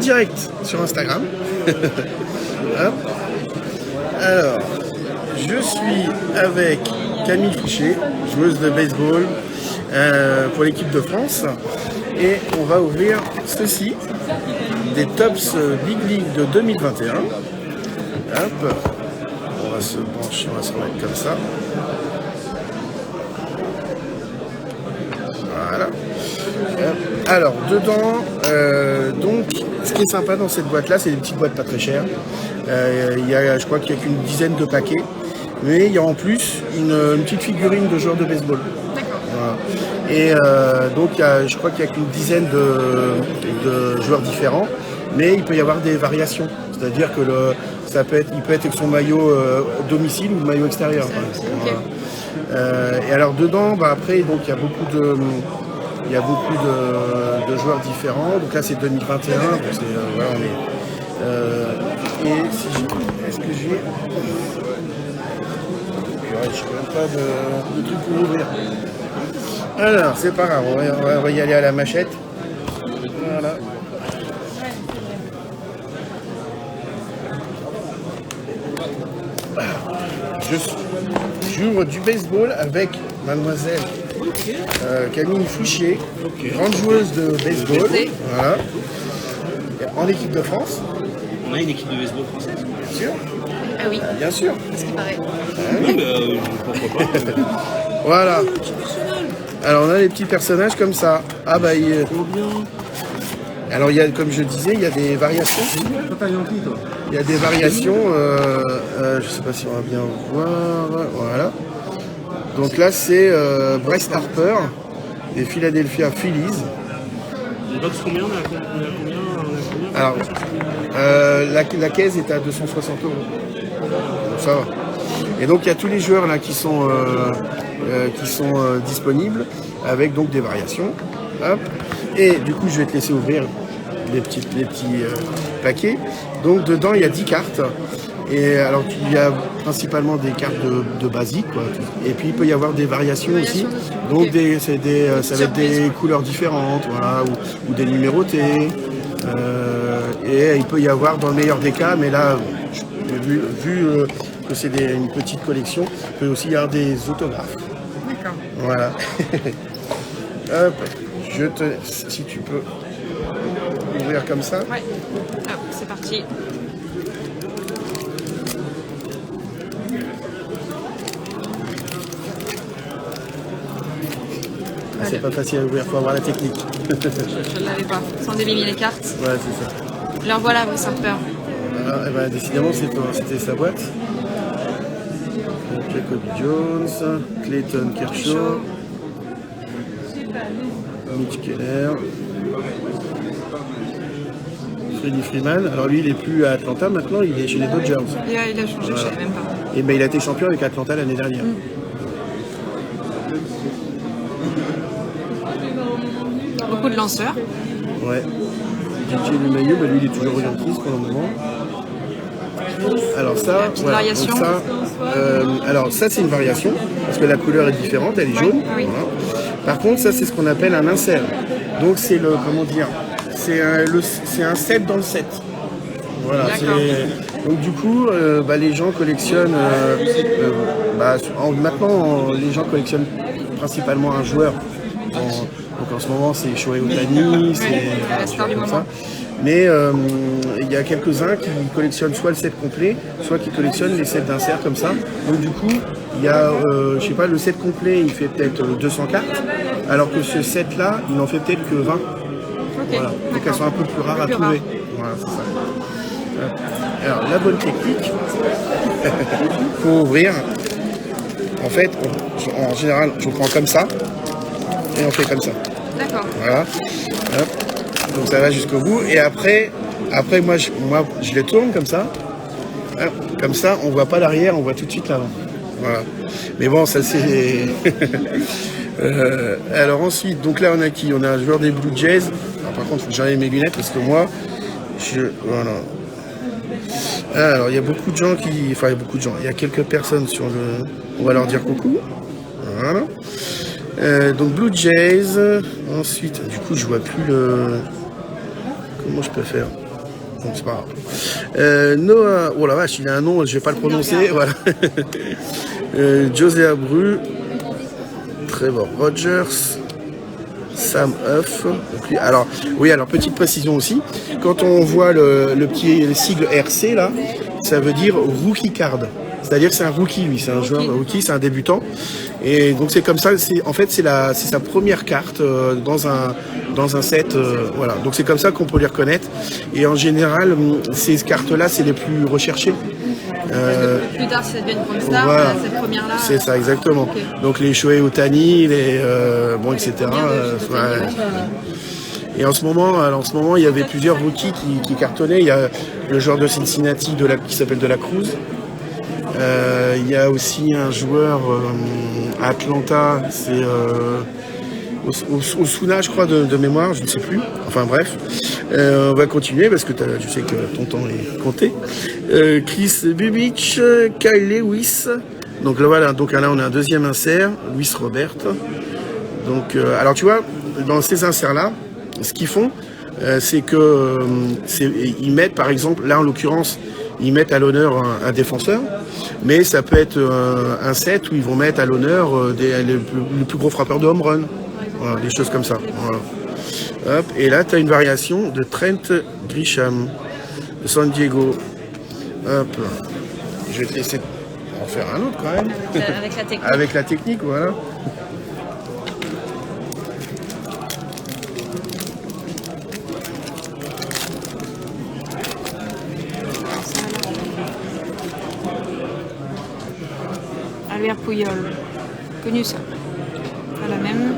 direct sur Instagram. Hop. Alors, je suis avec Camille Fouché, joueuse de baseball pour l'équipe de France. Et on va ouvrir ceci, des Topps Big League de 2021. Hop. On va se brancher, on va se remettre comme ça. Voilà. Alors, dedans, donc, ce qui est sympa dans cette boîte-là, c'est des petites boîtes pas très chères. Je crois qu'il n'y a qu'une dizaine de paquets. Mais il y a en plus une petite figurine de joueur de baseball. Voilà. Et donc, je crois qu'il n'y a qu'une dizaine de joueurs différents. Mais il peut y avoir des variations. C'est-à-dire que il peut être avec son maillot domicile ou maillot extérieur. Okay. Voilà. Et alors dedans, après, donc il y a beaucoup de joueurs différents. Donc là, c'est 2021. Donc voilà, et est-ce que j'ai... Je n'ai même pas de truc pour ouvrir. Alors, c'est pas grave, on va y aller à la machette. Voilà. J'ouvre du baseball avec mademoiselle Camille Fouché, grande joueuse de baseball. Voilà. En équipe de France. On a une équipe de baseball française. Bien sûr. Ah oui. Bien sûr. Ce qui paraît. Oui, pourquoi pas. Voilà. Alors on a des petits personnages comme ça. Ah bah Trop bien. alors il y a, comme je disais, il y a des variations. Il y a des variations. Je sais pas si on va bien voir. Voilà. Donc là c'est Bryce Harper des Philadelphia Phillies. Les box combien on a combien Alors la caisse est à 260 €. Donc ça va. Et donc il y a tous les joueurs là qui sont disponibles avec donc des variations. Hop. Et du coup je vais te laisser ouvrir les petits paquets. Donc dedans il y a 10 cartes. Et alors il y a principalement des cartes de basique, quoi. Et puis il peut y avoir des variations aussi. Donc ça va être des couleurs différentes, voilà, ou des numérotés. Et il peut y avoir dans le meilleur des cas, mais là vu que c'est une petite collection, il peut aussi y avoir des autographes. D'accord. Voilà. Hop, si tu peux ouvrir comme ça. Ouais. Hop, c'est parti. Ah, c'est pas facile à ouvrir, faut avoir la technique. Je ne l'avais pas. Sans délimer les cartes. Ouais, c'est ça. Alors voilà, Bryce Harper. Voilà, et ben, décidément, c'était sa boîte. Donc, Jacob Jones, Clayton Kershaw, Mitch Keller, Freddie Freeman. Alors lui, il est plus à Atlanta maintenant, il est chez les Dodgers. Il a changé, je ne savais même pas. Et ben, il a été champion avec Atlanta l'année dernière. Beaucoup de lanceurs. Ouais. DJ Lumayo, ben, lui, il est toujours aux Yankees pour le moment. Alors ça, voilà, variation. donc ça c'est une variation parce que la couleur est différente, elle est jaune. Oui. Voilà. Par contre, ça c'est ce qu'on appelle un insert. Donc c'est c'est un set dans le set. Voilà. Donc du coup, les gens collectionnent. Maintenant, les gens collectionnent principalement un joueur. Donc en ce moment, c'est Shohei Ohtani, c'est la star du comme moment. ça. Mais il y a quelques-uns qui collectionnent soit le set complet, soit qui collectionnent les sets d'insert comme ça. Donc du coup, il y a, je sais pas, le set complet, il fait peut-être 200 cartes, alors que ce set-là, il n'en fait peut-être que 20. Ok. Voilà. Donc elles sont un peu plus rares à trouver. Voilà, c'est ça. Alors la bonne technique, pour ouvrir, en fait, en général, je prends comme ça, et on fait comme ça. D'accord. Voilà. Hop. Donc ça va jusqu'au bout. Et après moi, je les tourne comme ça. Hop. Comme ça, on voit pas l'arrière, on voit tout de suite l'avant. Voilà. Mais bon, ça c'est... alors ensuite, donc là on a qui? On a un joueur des Blue Jays. Alors, par contre, il faut que j'enlève mes lunettes parce que moi, voilà. Alors il y a beaucoup de gens qui... Enfin, il y a beaucoup de gens. Il y a quelques personnes sur le... On va leur dire coucou. Voilà. Donc Blue Jays. Ensuite, du coup, je vois plus le... Comment je peux faire? donc c'est pas grave. Noah, oh la vache, il a un nom, je vais pas le prononcer, voilà. José Abru, Trevor Rogers, Sam Huff. Alors, oui, alors petite précision aussi, quand on voit le petit sigle RC là, ça veut dire Rookie Card. C'est-à-dire que c'est un rookie, lui, c'est un joueur rookie, c'est un débutant. Et donc c'est comme ça, en fait c'est sa première carte dans un set, voilà. Donc c'est comme ça qu'on peut les reconnaître. Et en général, ces cartes-là, c'est les plus recherchées. Plus tard, ça devient une grande star, voilà. cette première-là. C'est ça, exactement. Okay. Donc les Shohei Ohtani, les bon, etc. Ouais. Et en ce moment, il y avait plusieurs rookies qui cartonnaient. Il y a le joueur de Cincinnati qui s'appelle De La Cruz. Il y a aussi un joueur à Atlanta, c'est Osuna, je crois, de mémoire, je ne sais plus. Enfin bref, on va continuer parce que je sais que ton temps est compté. Chris Bubic, Kyle Lewis. Donc là, voilà, donc là on a un deuxième insert, Luis Robert. Donc, alors tu vois, dans ces inserts-là, ce qu'ils font, c'est que ils mettent, par exemple, là en l'occurrence, ils mettent à l'honneur un défenseur, mais ça peut être un set où ils vont mettre à l'honneur le plus gros frappeur de home run. Voilà, des choses comme ça. Voilà. Hop, et là, tu as une variation de Trent Grisham de San Diego. Hop. Je vais te laisser en faire un autre quand même. Avec la technique. Avec la technique, voilà. Albert Puyol, connu ça. Pas la même.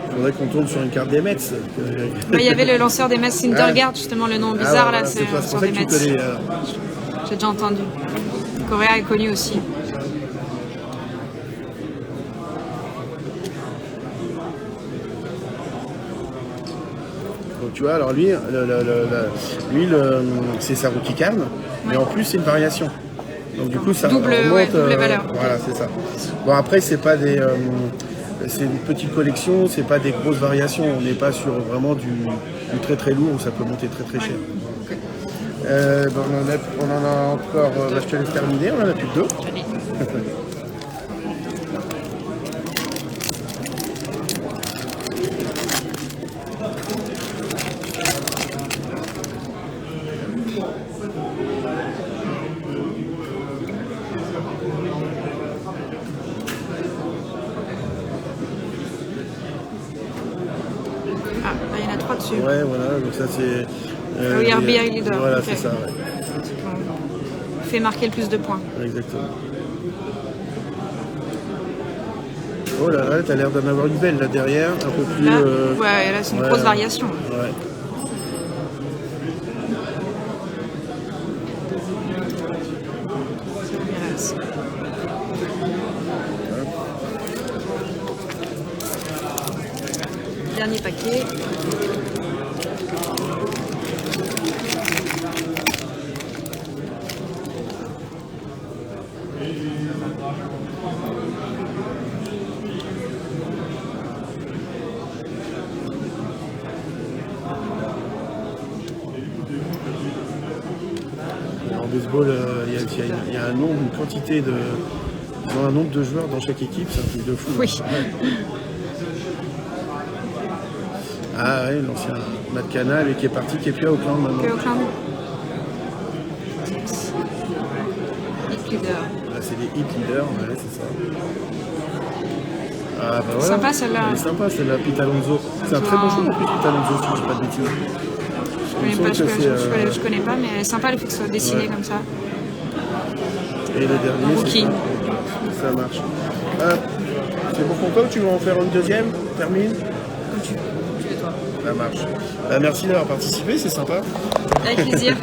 Il faudrait qu'on tourne sur une carte des Mets. Il y avait le lanceur des Mets, Syndergaard, justement, le nom bizarre voilà, là, c'est le lanceur pour ça des que Mets. tu connais. J'ai déjà entendu. Correa est connu aussi. Donc tu vois, alors lui, c'est sa rookie card, mais en plus c'est une variation. Donc du coup ça double valeur. Voilà, c'est ça. Bon après c'est pas des, c'est une petite collection, c'est pas des grosses variations. On n'est pas sur vraiment du très très lourd où ça peut monter très très cher. Okay. On en a encore. Je te laisse terminer. On en a plus que deux. Ah, là, il y en a 3 dessus. Ouais, voilà. Donc ça c'est. Oui, RBI leader. Voilà, Okay. c'est ça. Ouais. Fait marquer le plus de points. Exactement. Oh là là, t'as l'air d'en avoir une belle là derrière, un peu plus. Là, ouais, là c'est une grosse variation. Ouais. Dernier paquet. En baseball, il y a un nombre, une quantité de. Ils ont un nombre de joueurs dans chaque équipe, c'est un truc de fou. Oui. Ah ouais, l'ancien Matt Canal et qui est parti, qui est plus à Auckland maintenant. Que Auckland. Hit leader. Là, c'est des hit leaders, ouais, c'est ça. Ah bah voilà. Sympa celle-là. Elle est sympa celle-là, Pete Alonso. C'est un très bon joueur en plus, Pete Alonso, si je dis pas de bêtises. Je connais pas, mais elle est sympa le fait que ce soit dessiné comme ça. Et le dernier, Rookie. ça marche. Ah, c'est bon pour toi ou tu veux en faire une deuxième? Termine? Comme tu veux. Je fais toi. Ça marche. Bah, merci d'avoir participé, c'est sympa. Avec plaisir.